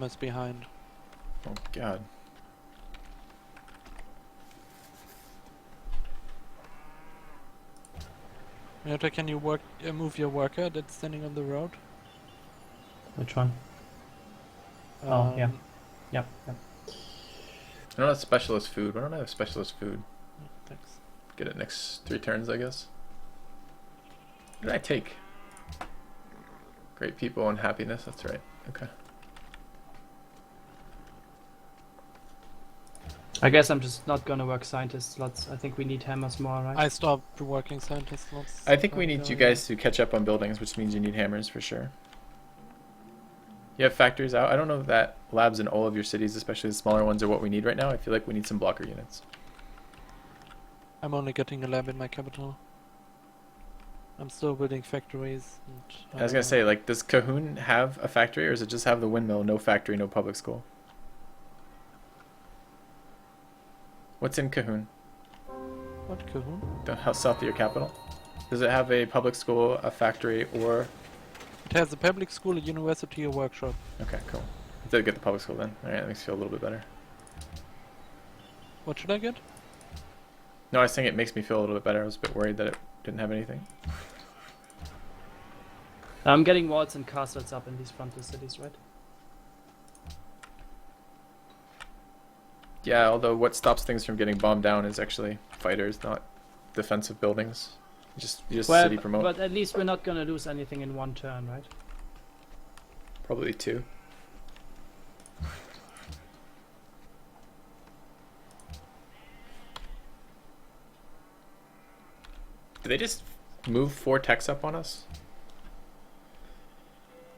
is behind. Oh god. Meota, can you move your worker that's standing on the road? Which one? Oh, yeah. Yep. I don't have specialist food. Why don't I have specialist food? Thanks. Get it next 3 turns, I guess. What did I take? Great people and happiness, that's right. Okay. I guess I'm just not gonna work scientist slots. I think we need hammers more, right? I stopped working scientist slots. I think we need you guys to catch up on buildings, which means you need hammers for sure. You have factories out. I don't know if that labs in all of your cities, especially the smaller ones, are what we need right now. I feel like we need some blocker units. I'm only getting a lab in my capital. I'm still building factories. And, I was gonna say, like, does Cahoon have a factory, or does it just have the windmill, no factory, no public school? What's in Cahoon? What, Cahoon? The south of your capital? Does it have a public school, a factory, or... It has a public school, a university, a workshop. Okay, cool. I did get the public school then. Alright, that makes me feel a little bit better. What should I get? No, I was saying it makes me feel a little bit better. I was a bit worried that it didn't have anything. I'm getting walls and castles up in these frontier cities, right? Yeah, although what stops things from getting bombed down is actually fighters, not defensive buildings. You just Well, city promote. but at least we're not gonna lose anything in one turn, right? Probably 2. Did they just move 4 techs up on us?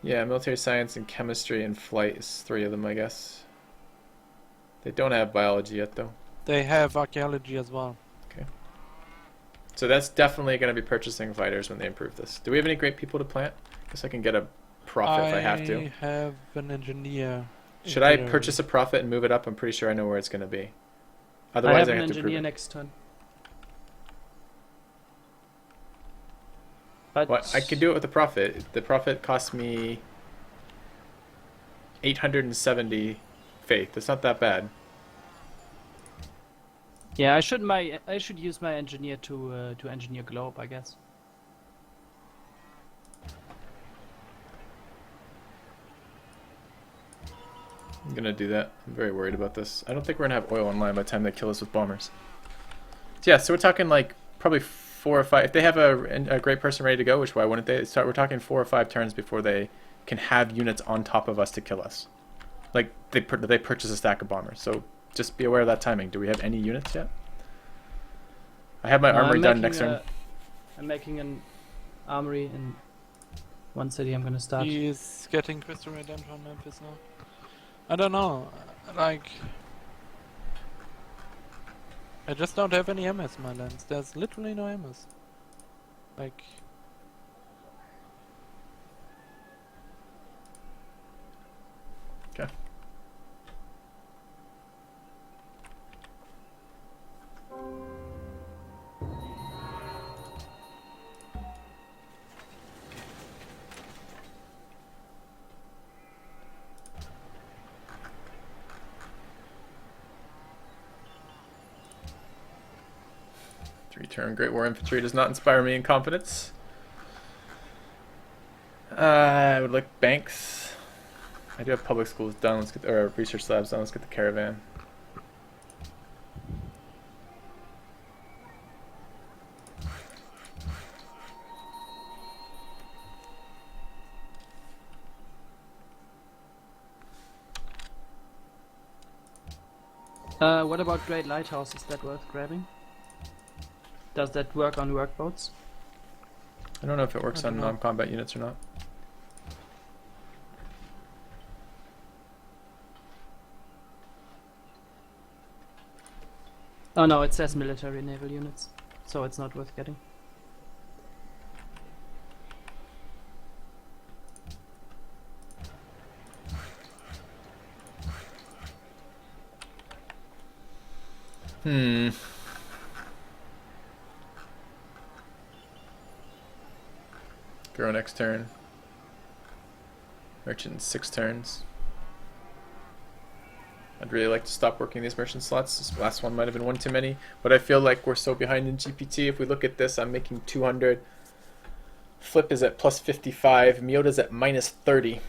Yeah, military science and chemistry and flight is 3 of them, I guess. They don't have biology yet, though. They have archaeology as well. Okay. So that's definitely going to be purchasing fighters when they improve this. Do we have any great people to plant? Guess I can get a profit if I have to. I have an engineer. Should I purchase a profit and move it up? I'm pretty sure I know where it's going to be. Otherwise, I have to prove engineer it. next turn. But Well, I could do it with a profit. The profit cost me 870 faith. That's not that bad. yeah, I should use my engineer to engineer globe, I guess. I'm going to do that. I'm very worried about this. I don't think we're going to have oil online by the time they kill us with bombers. So yeah, so we're talking like probably 4 or 5. If they have a great person ready to go, which why wouldn't they? We're talking 4 or 5 turns before they can have units on top of us to kill us. Like they purchase a stack of bombers. So just be aware of that timing. Do we have any units yet? I have my armory done next turn. I'm making an armory in one city. I'm gonna start. He's getting Crystal Redemption from Memphis now. I don't know. Like, I just don't have any MS in my lands. There's literally no MS. Like, Okay. Three-turn Great War Infantry does not inspire me in confidence. I would like banks. I do have public schools done. Let's get or research labs done. Let's get the caravan. What about Great Lighthouse? Is that worth grabbing? Does that work on workboats? I don't know if it works I on don't know. non-combat units or not. Oh no, it says military naval units, so it's not worth getting. Grow next turn. Merchant 6 turns. I'd really like to stop working these merchant slots. This last one might have been one too many, but I feel like we're so behind in GPT. If we look at this, I'm making 200. Flipp is at plus 55. Meota's at minus 30.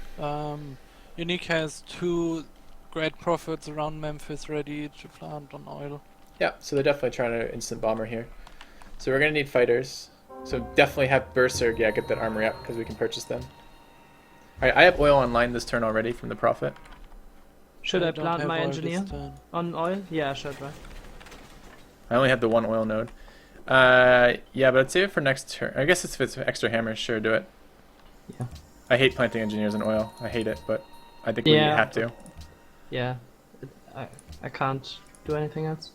Unique has 2 great profits around Memphis ready to plant on oil. Yeah, so they're definitely trying to instant bomber here. So we're going to need fighters. So definitely have Berserk. Yeah, get that armory up because we can purchase them. Alright, I have oil online this turn already from the profit. Should I don't plant have my oil this engineer turn. on oil? Yeah, I should, right? I only have the 1 oil node. Yeah, but I'd save it for next turn. I guess if it's extra hammers, sure, do it. Yeah. I hate planting engineers in oil. I hate it, but I think we Yeah, have to. Yeah. I can't do anything else.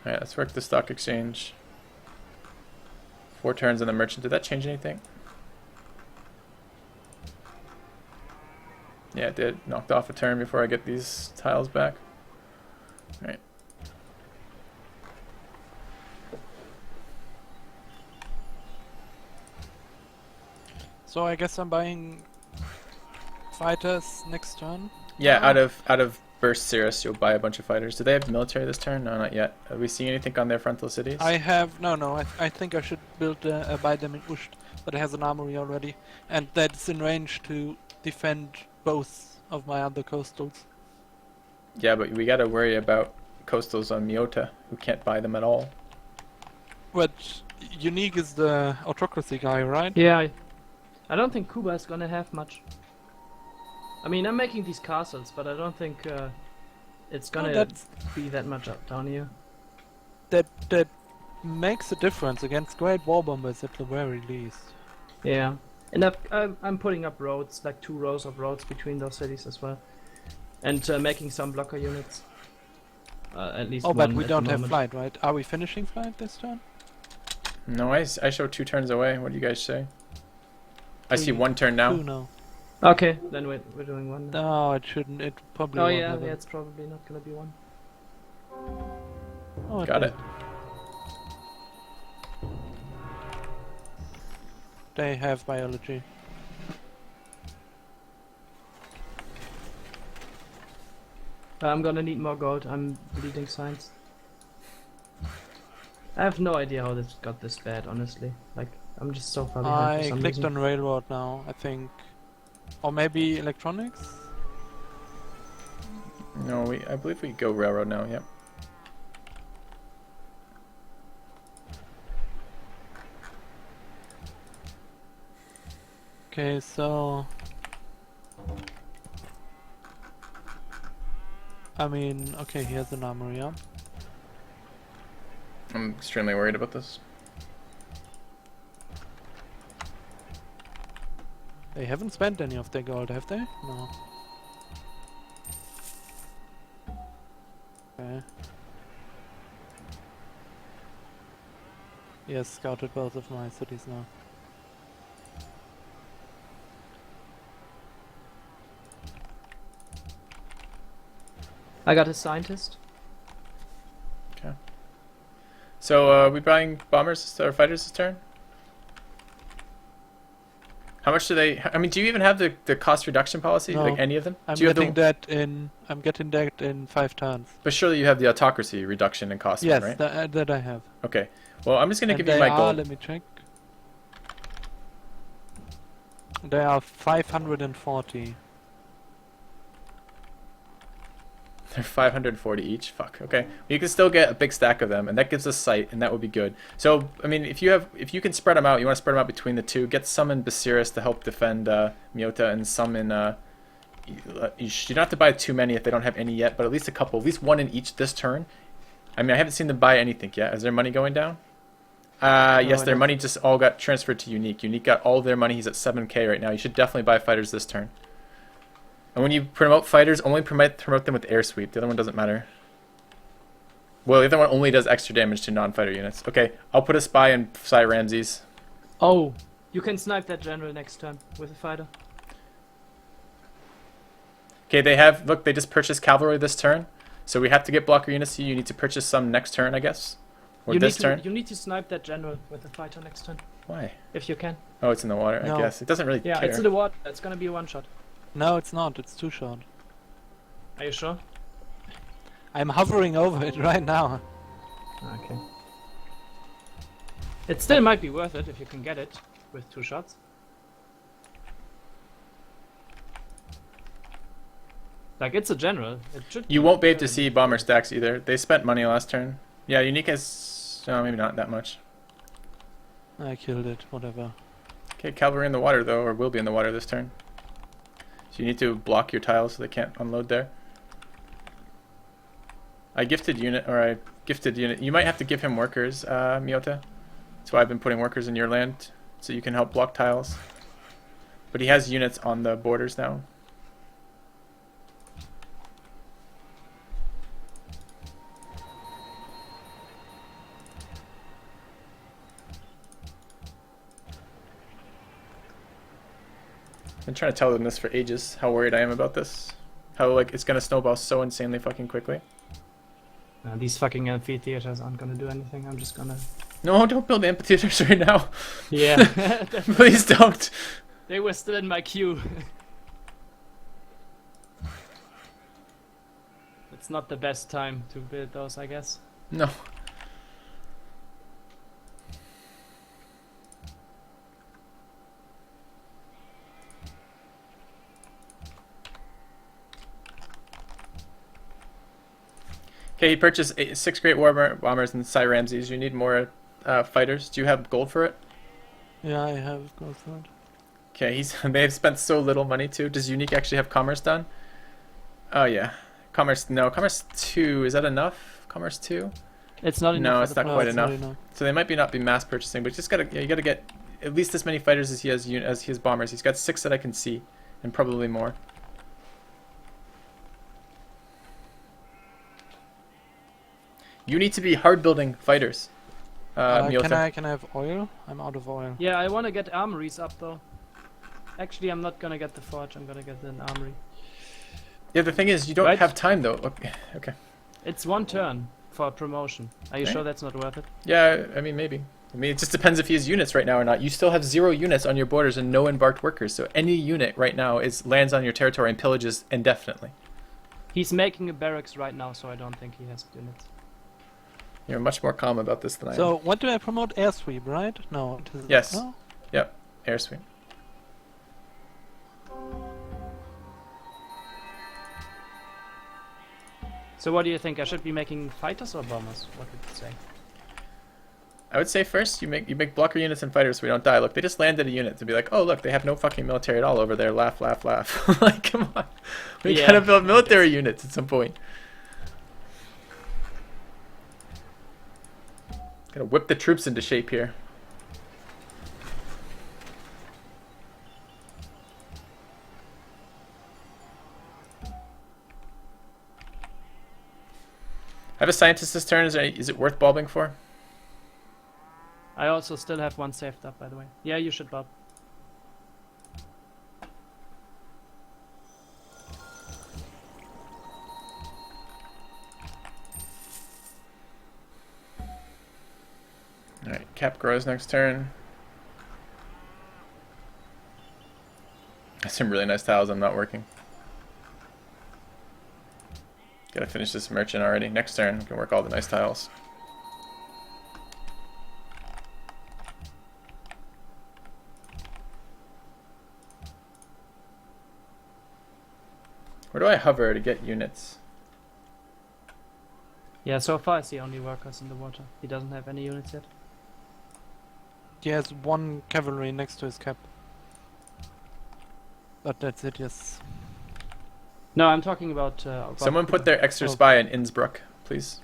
Alright, let's work the stock exchange. 4 turns on the merchant. Did that change anything? Yeah, it did. Knocked off a turn before I get these tiles back. Alright. So I guess I'm buying fighters next turn. Yeah, out of Burst Cirrus, you'll buy a bunch of fighters. Do they have military this turn? No, not yet. Have we seen anything on their frontal cities? I have no. I think I should build buy them in Usht, but it has an armory already, and that's in range to defend both of my other coastals. Yeah, but we gotta worry about coastals on Meota, who can't buy them at all. But Unique is the autocracy guy, right? Yeah, I don't think Cuba is gonna have much. I mean, I'm making these castles, but I don't think it's gonna that's- be that much up down here. That makes a difference against Great War Bombers at the very least. Yeah, and I'm putting up roads, like 2 rows of roads between those cities as well, and making some blocker units. At least. Oh, but one we at the don't have moment. flight, right? Are we finishing flight this turn? No, I show 2 turns away. What do you guys say? I see Three, 1 turn now. 2 now. Okay, then we're doing one. Now. No, it shouldn't. It probably. Oh won't yeah, happen. yeah, it's probably not gonna be one. Oh, Got did. it. They have biology. I'm gonna need more gold. I'm bleeding science. I have no idea how this got this bad, honestly. Like, I'm just so far behind for I some clicked reason. on railroad now, I think. Or maybe electronics? No, I believe we go railroad now. Yep. Okay, so... I mean, okay, he has an armory, yeah? I'm extremely worried about this. They haven't spent any of their gold, have they? No. Okay. Yes, scouted both of my cities now. I got a scientist. Okay. So, we buying bombers or fighters this turn? How much do they? I mean, do you even have the cost reduction policy? No. Like any of them? I'm Do you have getting that in. I'm getting that in 5 turns. But surely you have the autocracy reduction in cost, Yes, one, right? that I have. Okay. Well, I'm just gonna And give you they my are, gold. let me check. They are 540. They're 540 each. Fuck. Okay. You can still get a big stack of them, and that gives us sight, and that would be good. So, I mean, if you can spread them out, you want to spread them out between the 2. Get some in Basiris to help defend Meota, and some in. You don't have to buy too many if they don't have any yet, but at least a couple, at least 1 in each this turn. I mean, I haven't seen them buy anything yet. Is their money going down? Yes, I their don't. money just all got transferred to Unique. Unique got all their money. He's at 7k right now. You should definitely buy fighters this turn. And when you promote fighters, only promote them with air sweep. The other one doesn't matter. Well, the other one only does extra damage to non-fighter units. Okay, I'll put a spy in Psy Ramses. Oh, you can snipe that general next turn with a fighter. Okay, they just purchased cavalry this turn. So we have to get blocker units. You need to purchase some next turn, I guess. Or this turn? You need to snipe that general with the fighter next turn, Why? if you can. Oh, it's in the water, No. I guess. It doesn't really Yeah, care. it's in the water. It's gonna be a one shot. No, it's not. It's too short. Are you sure? I'm hovering over it right now. Okay. It still might be worth it if you can get it with 2 shots. Like, it's a general. It should. You won't be able to see bomber stacks either. They spent money last turn. Yeah, Unique has... Oh, maybe not that much. I killed it. Whatever. Okay, cavalry in the water though, or will be in the water this turn. So you need to block your tiles so they can't unload there. I gifted unit. You might have to give him workers, Meota. That's why I've been putting workers in your land, so you can help block tiles. But he has units on the borders now. I've been trying to tell them this for ages, how worried I am about this. How, like, it's gonna snowball so insanely fucking quickly. These fucking amphitheaters aren't gonna do anything. I'm just gonna. No, don't build amphitheaters right now. Yeah. Please don't. They were still in my queue. It's not the best time to build those, I guess. No. Okay, he purchased 6 Great War Bombers and Psy Ramses. You need more fighters. Do you have gold for it? Yeah, I have go for it. Okay, they have spent so little money too. Does Unique actually have commerce done? Oh yeah, commerce. No, commerce 2. Is that enough? Commerce 2? It's not enough. No, for it's the not quite it's enough. not enough. So they might not be mass purchasing, but you just gotta you gotta get at least as many fighters as he has bombers. He's got 6 that I can see, and probably more. You need to be hard building fighters. Meota. Can I have oil? I'm out of oil. Yeah, I want to get armories up though. Actually, I'm not gonna get the forge. I'm gonna get an armory. Yeah, the thing is, you don't Right. have time though. Okay. It's 1 turn for a promotion. Are you Right. sure that's not worth it? Yeah, I mean maybe. I mean it just depends if he has units right now or not. You still have 0 units on your borders and no embarked workers. So any unit right now lands on your territory and pillages indefinitely. He's making a barracks right now, so I don't think he has units. You're much more calm about this than I am. So what do I promote? Airstream, right? No. It is, Yes. No? Yep. Air sweep. So what do you think? I should be making fighters or bombers? What would you say? I would say first you make blocker units and fighters so we don't die. Look, they just landed a unit to be like, oh look, they have no fucking military at all over there. Laugh, laugh, laugh. Like, come on. We Yeah. gotta build military units at some point. Gotta whip the troops into shape here. I have a scientist this turn. Is it worth bulbing for? I also still have 1 saved up, by the way. Yeah, you should bob. Alright, cap grows next turn. Some really nice tiles. I'm not working. Gotta finish this merchant already. Next turn, we can work all the nice tiles. Where do I hover to get units? Yeah, so far it's the only workers in the water. He doesn't have any units yet. He has 1 cavalry next to his cap. But that's it, yes. No, I'm talking about Someone put their extra Oh. spy in Innsbruck, please.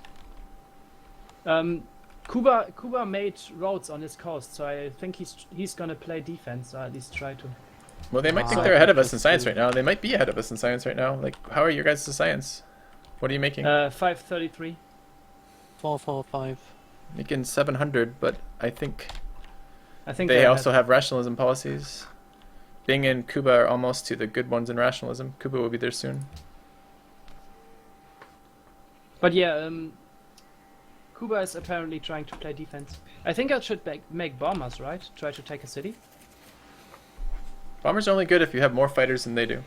Kuba made roads on his coast, so I think he's gonna play defense, or at least try to. Well, they might think Ah. they're ahead of us in Just science do- right now. They might be ahead of us in science right now. Like, how are your guys' science? What are you making? 533. 445. Making 700, but I think I think they they're also ahead. have rationalism policies. Bing and Cuba are almost to the good ones in rationalism. Cuba will be there soon. But yeah, Kuba is apparently trying to play defense. I think I should make bombers, right? Try to take a city. Bombers are only good if you have more fighters than they do.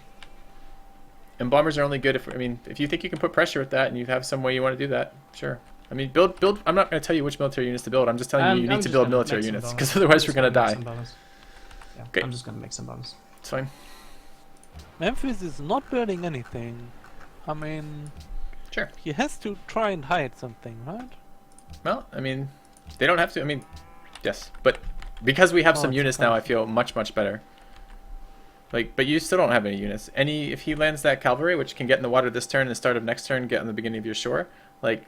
And bombers are only good if, I mean, if you think you can put pressure with that and you have some way you want to do that, sure. I mean, build. I'm not going to tell you which military units to build. I'm just telling you need to build military units, because otherwise we're going to die. Yeah, Okay. I'm just going to make some bombers. It's fine. Memphis is not building anything. I mean, Sure. he has to try and hide something, right? Well, I mean, they don't have to. I mean, yes. But because we have some it's units fine. now, I feel much, much better. Like, but you still don't have any units. If he lands that cavalry, which can get in the water this turn and the start of next turn, get on the beginning of your shore, like,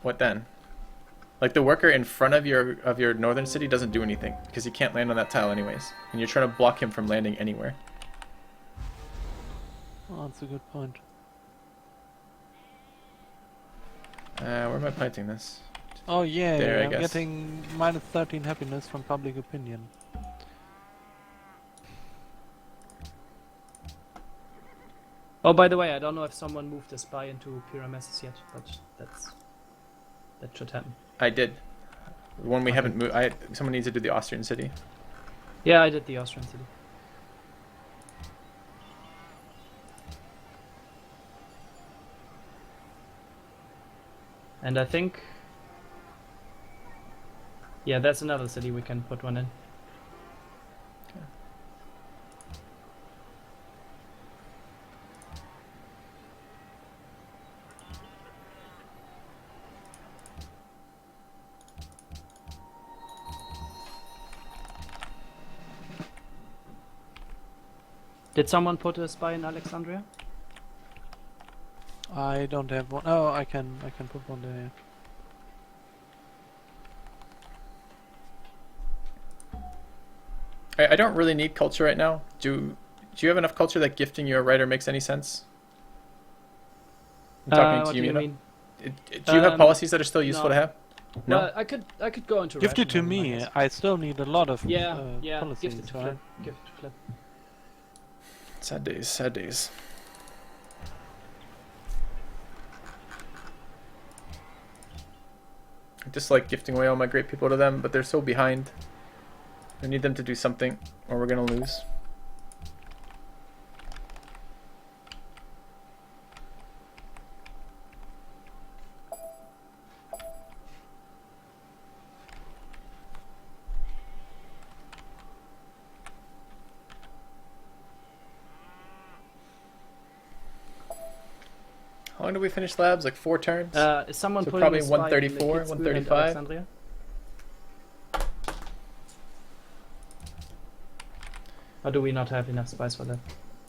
what then? Like, the worker in front of your northern city doesn't do anything because he can't land on that tile anyways, and you're trying to block him from landing anywhere. Oh, that's a good point. Where am I planting this? Oh yeah, There, I I'm guess. getting minus 13 happiness from public opinion. Oh, by the way, I don't know if someone moved a spy into Pyrameses yet, but that should happen. I did. The one we Okay. haven't moved. Someone needs to do the Austrian city. Yeah, I did the Austrian city. And I think... Yeah, that's another city we can put one in. Did someone put a spy in Alexandria? I don't have one. Oh, I can put one there. I don't really need culture right now. Do you have enough culture that gifting you a writer makes any sense? I'm talking What to do you, you Meota. mean? Do you have policies that are still useful no. to have? No. Well, I could go into Gift it to writing them, I me. guess. I still need a lot of Yeah, policies, gift it to right? Flipp. Gift it to Flipp. Sad days, sad days. I just like gifting away all my great people to them, but they're so behind. I need them to do something, or we're gonna lose. How long do we finish labs? Like 4 turns? Is someone So putting probably a spy in 134, Kitzbühel and 135? Alexandria? Or do we not have enough spies for that?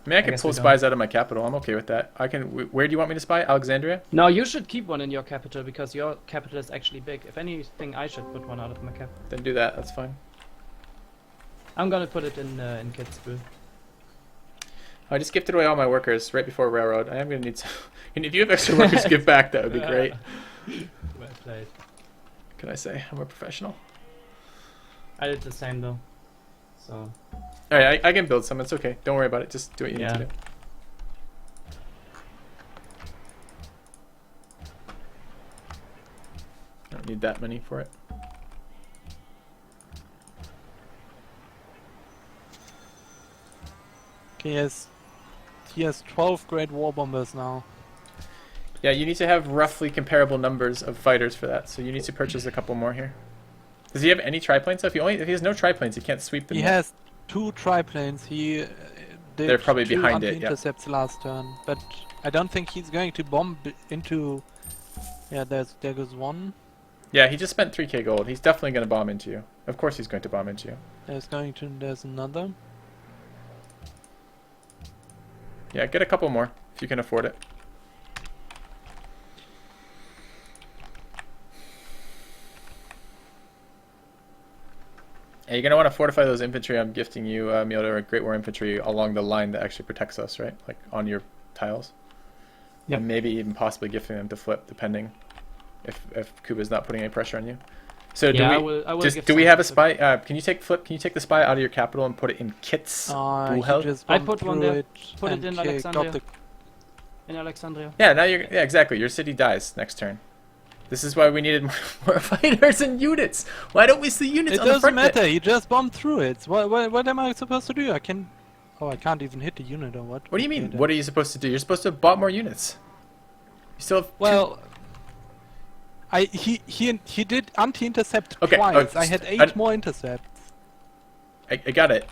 I mean, I can guess pull we don't. spies out of my capital. I'm okay with that. I can. Where do you want me to spy? Alexandria? No, you should keep one in your capital because your capital is actually big. If anything, I should put one out of my capital. Then do that. That's fine. I'm gonna put it in Kitzbühel. I just gifted away all my workers right before railroad. I am gonna need some. And if you have extra workers, give back. That would be great. Well played. What can I say? I'm a professional. I did the same though. So All right, I can build some. It's okay. Don't worry about it. Just do what you need to do. I don't need that many for it. Okay, he has 12 great war bombers now. Yeah, you need to have roughly comparable numbers of fighters for that. So you need to purchase a couple more here. Does he have any triplanes? So if he has no triplanes, he can't sweep them. He yet. has 2 triplanes. He did They're probably 2 behind it, yeah. intercepts last turn, but I don't think he's going to bomb into. Yeah, there goes one. Yeah, he just spent 3k gold. He's definitely going to bomb into you. Of course he's going to bomb into you. There's another. Yeah, get a couple more if you can afford it. Yeah, you're going to want to fortify those infantry I'm gifting you, Meota, or Great War Infantry, along the line that actually protects us, right? Like on your tiles. Yep. And maybe even possibly gifting them to Flipp, depending if Kuba's not putting any pressure on you. So yeah, do we I will give do we some have a to spy? Can you take Flipp? Can you take the spy out of your capital and put it in Kitz? He Bullheld? just I bombed put one through there. it Put it and in got Alexandria. the in Alexandria. Yeah, now you're. Yeah, exactly. Your city dies next turn. This is why we needed more fighters and units. Why don't we see units It on the doesn't front? matter. He just bombed through it. What am I supposed to do? I can. Oh, I can't even hit the unit or what? What do you mean? Okay, What are you supposed to do? You're supposed to have bought more units. You still have Well, he did anti-intercept Okay, twice. I had 8 more intercepts. I got it.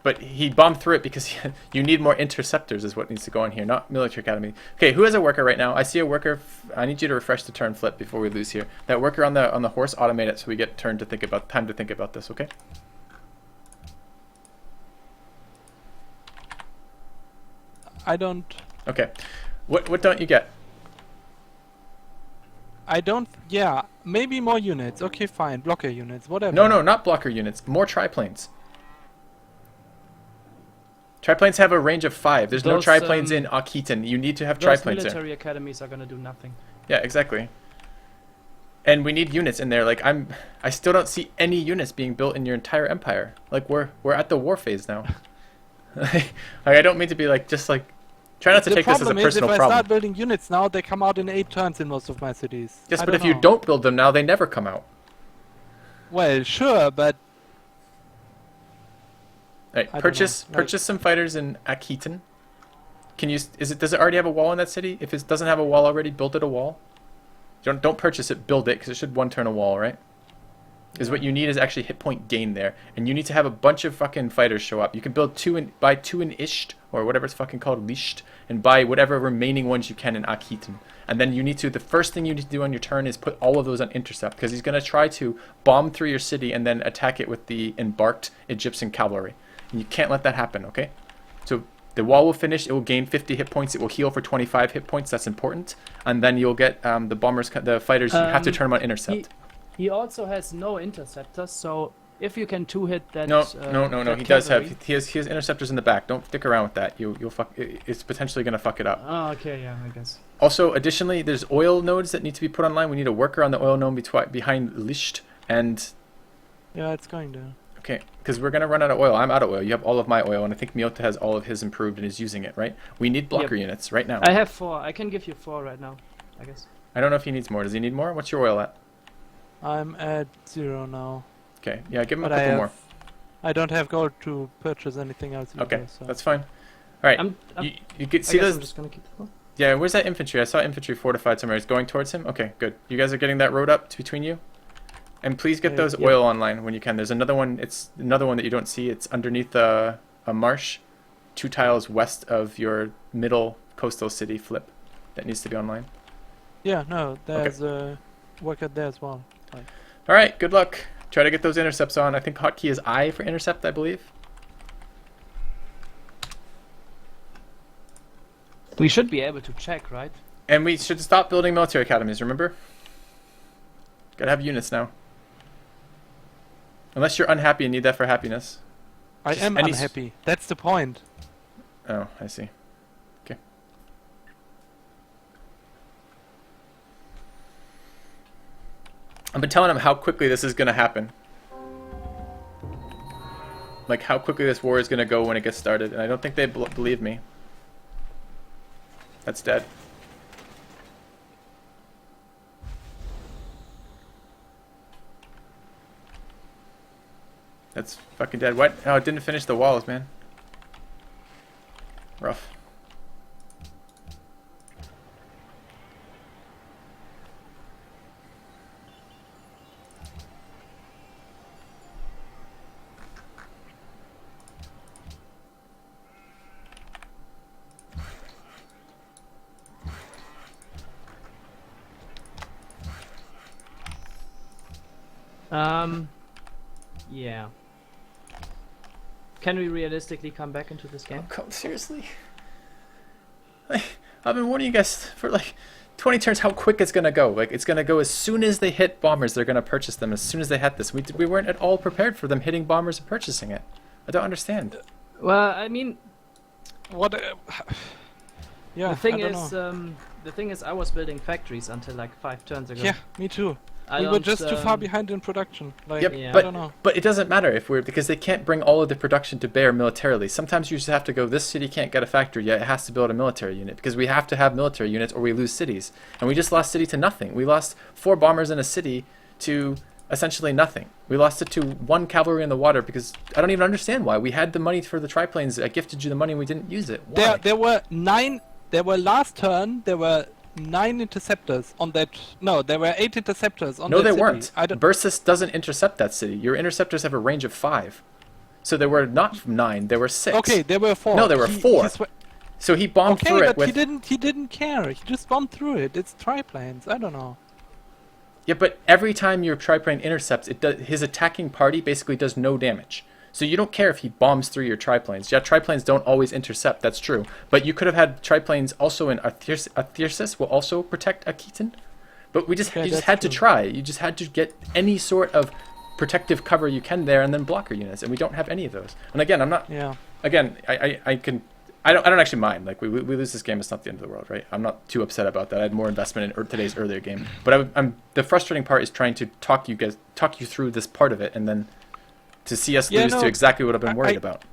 But he bombed through it because you need more interceptors is what needs to go in here, not military academy. Okay, who has a worker right now? I see a worker. I need you to refresh the turn flip before we lose here. That worker on the horse, automate it so we get time to think about this, okay? I don't. Okay. What don't you get? I don't. Yeah, maybe more units. Okay, fine. Blocker units, whatever. No, not blocker units. More triplanes. Triplanes have a range of 5. There's no Those, triplanes in Akitan. You need to have Those triplanes there. military academies are gonna do nothing. Yeah, exactly. And we need units in there. Like I still don't see any units being built in your entire empire. Like we're at the war phase now. Like, I don't mean to be like just like try not to take this as a personal The problem is, if I problem. start building units now, they come out in 8 turns in most of my cities. Yes, I but don't if you know. don't build them now, they never come out. Well, sure, but Right, I don't purchase know, like- purchase some fighters in Akitan. Can you? Does it already have a wall in that city? If it doesn't have a wall already, build it a wall. Don't purchase it, build it, because it should 1 turn a wall, right? Because what you need is actually hit point gain there, and you need to have a bunch of fucking fighters show up. You can build buy 2 in Isht, or whatever it's fucking called, Lisht, and buy whatever remaining ones you can in Akitan. And then the first thing you need to do on your turn is put all of those on intercept, because he's going to try to bomb through your city and then attack it with the embarked Egyptian cavalry. And you can't let that happen, okay? So the wall will finish, it will gain 50 hit points, it will heal for 25 hit points, that's important. And then you'll get the fighters, you have to turn them on intercept. He also has no interceptors, so if you can 2-hit that. No, that he does cavalry- have, he has interceptors in the back, don't stick around with that, you'll fuck, it's potentially going to fuck it up. Oh, okay, yeah, I guess. Also, additionally, there's oil nodes that need to be put online, we need a worker on the oil node behind Lisht, and yeah, it's going to. okay, because we're going to run out of oil. I'm out of oil. You have all of my oil, and I think Meota has all of his improved and is using it, right? We need blocker units right now. I have 4. I can give you 4 right now, I guess. I don't know if he needs more. Does he need more? What's your oil at? I'm at 0 now. Okay, yeah, give him But a couple more. I don't have gold to purchase anything else either, Okay, so. that's fine. All right, I'm you can I see guess those. I'm just gonna keep it. Yeah, where's that infantry? I saw infantry fortified somewhere. It's going towards him? Okay, good. You guys are getting that road up between you? And please get those yeah. oil online when you can. There's another one. It's another one that you don't see. It's underneath a marsh, 2 tiles west of your middle coastal city, Flipp. That needs to be online. Yeah, no, there's a worker there as well. Like, All right, good luck. Try to get those intercepts on. I think hotkey is I for intercept, I believe. We should be able to check, right? And we should stop building military academies, remember? Gotta have units now. Unless you're unhappy and need that for happiness. I Just am any unhappy. That's the point. Oh, I see. Okay. I've been telling them how quickly this is gonna happen. Like how quickly this war is gonna go when it gets started, and I don't think they believe me. That's dead. That's fucking dead. What? Oh, it didn't finish the walls, man. Rough. Yeah. Can we realistically come back into this game? Oh, seriously? I've been warning you guys for like 20 turns how quick it's gonna go. Like it's gonna go as soon as they hit bombers, they're gonna purchase them as soon as they hit this. We weren't at all prepared for them hitting bombers and purchasing it. I don't understand. Well, I mean, What? Yeah. the thing I don't is, know. I was building factories until like 5 turns ago. Yeah, me too. We were just too far behind in production. Like, Yep, Yeah. I don't know. but it doesn't matter if we're because they can't bring all of the production to bear militarily. Sometimes you just have to go. This city can't get a factory yet; it has to build a military unit because we have to have military units or we lose cities. And we just lost city to nothing. We lost 4 bombers in a city to essentially nothing. We lost it to 1 cavalry in the water because I don't even understand why. We had the money for the triplanes. I gifted you the money and we didn't use it. Why? There were 9. There were last turn. There were 9 interceptors on that. No, there were 8 interceptors on No, that they city. weren't. I don't. Versus doesn't intercept that city. Your interceptors have a range of 5. So there were not 9, there were 6. Okay, there were 4. No, there were 4. So he bombed Okay, through it but with... he didn't care. He just bombed through it. It's triplanes. I don't know. Yeah, but every time your triplane intercepts, his attacking party basically does no damage. So you don't care if he bombs through your triplanes. Yeah, triplanes don't always intercept, that's true. But you could have had triplanes also in Athyrsis will also protect Akitan. But you just had to try. You just had to get any sort of protective cover you can there and then blocker units. And we don't have any of those. And again, I'm not... Yeah. Again, I don't actually mind. Like we lose this game, it's not the end of the world, right? I'm not too upset about that. I had more investment in today's earlier game, but I'm the frustrating part is trying to talk you through this part of it, and then to see us lose to exactly what I've been worried about.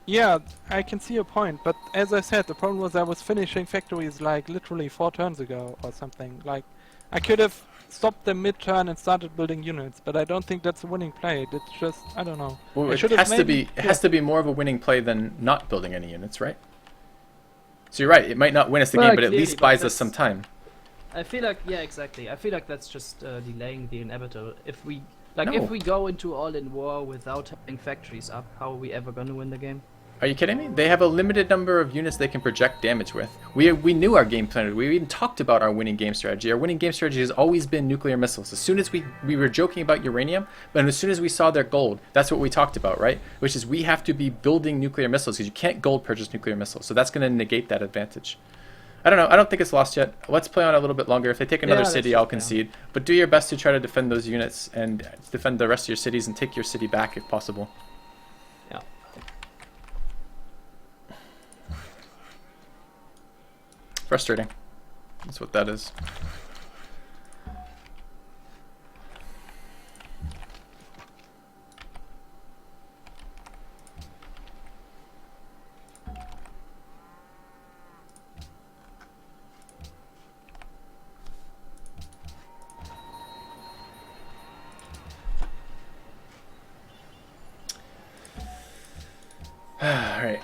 Yeah, I can see your point, but as I said, the problem was I was finishing factories like literally 4 turns ago or something. Like I could have stopped them mid-turn and started building units, but I don't think that's a winning play. It's just I don't know. Well, it has to be more of a winning play than not building any units, right? So you're right. It might not win us the game, but at least buys us some time. I feel like exactly. I feel like that's just delaying the inevitable. If we No. if we go into all-in war without having factories up, how are we ever gonna win the game? Are you kidding me? They have a limited number of units they can project damage with. We knew our game plan. We even talked about our winning game strategy. Our winning game strategy has always been nuclear missiles. As soon as we were joking about uranium, but as soon as we saw their gold, that's what we talked about, right? Which is we have to be building nuclear missiles because you can't gold purchase nuclear missiles. So that's going to negate that advantage. I don't know. I don't think it's lost yet. Let's play on it a little bit longer. If they take another city, I'll concede. But do your best to try to defend those units and defend the rest of your cities and take your city back if possible. Yeah. Frustrating. That's what that is. All right.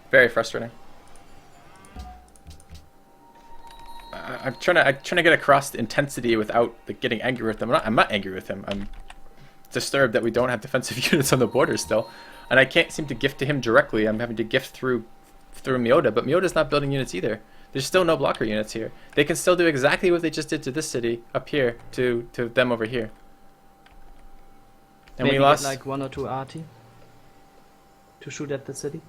Very frustrating. I'm trying to get across the intensity without getting angry with them. I'm not angry with him. I'm disturbed that we don't have defensive units on the border still, and I can't seem to gift to him directly. I'm having to gift through Meota, but Meota's not building units either. There's still no blocker units here. They can still do exactly what they just did to this city up here to them over here. And Maybe we lost get like 1 or 2 arty to shoot at the city.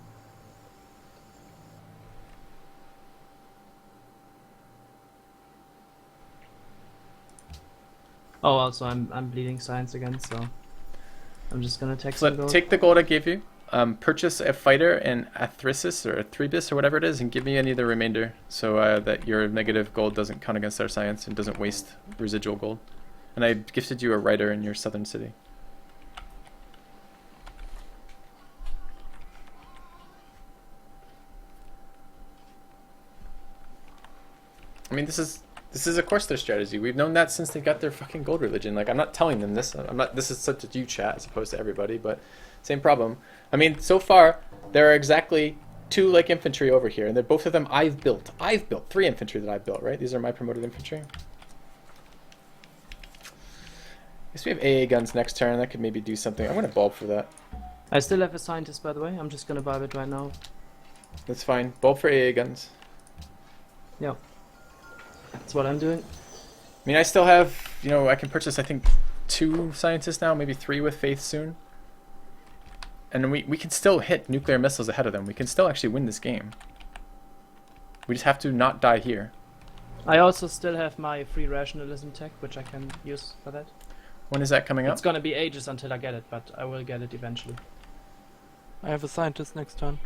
Oh, also I'm bleeding science again, so I'm just gonna take some Flip, gold. take the gold I gave you. Purchase a fighter in Athyrsis or Athribis or whatever it is, and give me any of the remainder, so that your negative gold doesn't count against our science and doesn't waste residual gold. And I gifted you a writer in your southern city. I mean, this is of course their strategy. We've known that since they got their fucking gold religion. Like, I'm not telling them this. I'm not. This is such a you chat as opposed to everybody, but same problem. I mean, so far there are exactly 2 like infantry over here, and they're both of them I've built. I've built 3 infantry that I've built. Right? These are my promoted infantry. I guess we have AA guns next turn. That could maybe do something. I'm gonna bulb for that. I still have a scientist, by the way. I'm just gonna buy it right now. That's fine. Bulb for AA guns. Yeah. That's what I'm doing. I mean, I still have, I can purchase, I think, 2 scientists now, maybe 3 with faith soon. And we can still hit nuclear missiles ahead of them. We can still actually win this game. We just have to not die here. I also still have my free rationalism tech, which I can use for that. When is that coming up? It's gonna be ages until I get it, but I will get it eventually. I have a scientist next turn.